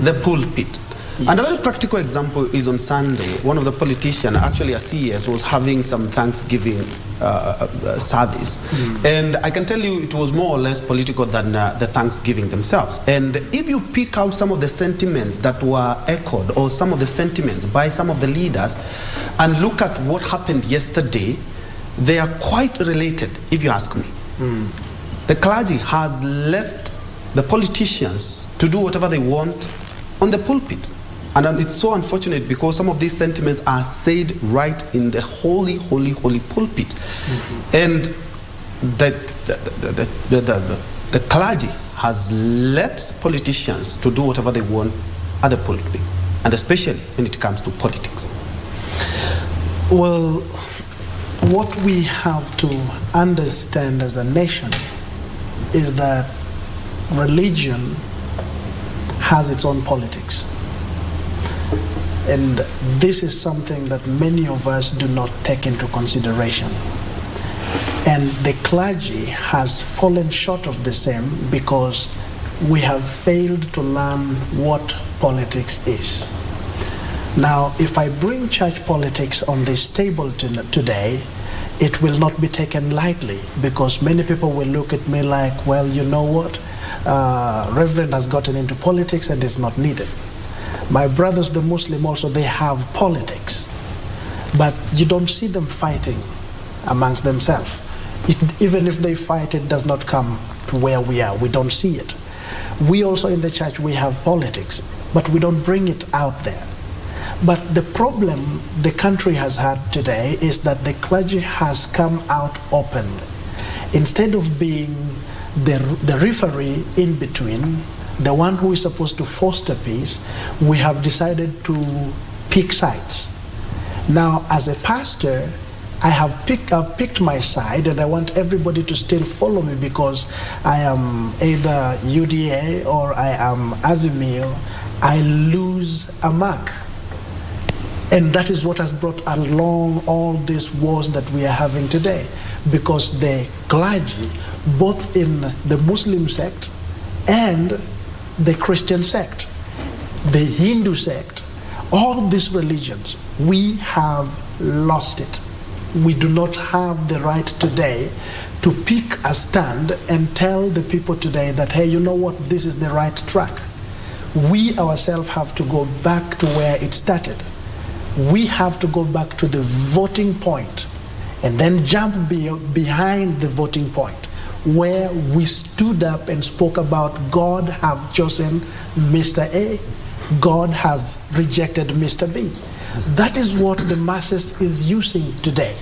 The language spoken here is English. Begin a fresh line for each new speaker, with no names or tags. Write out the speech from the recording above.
the pulpit. Yes. And a very practical example is on Sunday, one of the politicians, actually a CS, was having some Thanksgiving service. And I can tell you it was more or less political than the Thanksgiving themselves. And if you pick out some of the sentiments that were echoed, or some of the sentiments by some of the leaders, and look at what happened yesterday, they are quite related, if you ask me. The clergy has left the politicians to do whatever they want on the pulpit. And it's so unfortunate because some of these sentiments are said right in the holy, holy, holy pulpit. And the clergy has let politicians to do whatever they want at the pulpit, and especially when it comes to politics.
Well, what we have to understand as a nation is that religion has its own politics. And this is something that many of us do not take into consideration. And the clergy has fallen short of the same because we have failed to learn what politics is. Now, if I bring church politics on this table today, it will not be taken lightly because many people will look at me like, well, you know what? Reverend has gotten into politics and is not needed. My brothers, the Muslim, also, they have politics, but you don't see them fighting amongst themselves. Even if they fight, it does not come to where we are. We don't see it. We also in the church, we have politics, but we don't bring it out there. But the problem the country has had today is that the clergy has come out openly. Instead of being the referee in between, the one who is supposed to foster peace, we have decided to pick sides. Now, as a pastor, I've picked my side, and I want everybody to still follow me because I am either UDA or I am Azimio. I lose a mark. And that is what has brought along all these wars that we are having today, because the clergy, both in the Muslim sect and the Christian sect, the Hindu sect, all these religions, we have lost it. We do not have the right today to pick a stand and tell the people today that, hey, you know what, this is the right track. We ourselves have to go back to where it started. We have to go back to the voting point and then jump behind the voting point, where we stood up and spoke about God have chosen Mr. A, God has rejected Mr. B. That is what the masses is using today.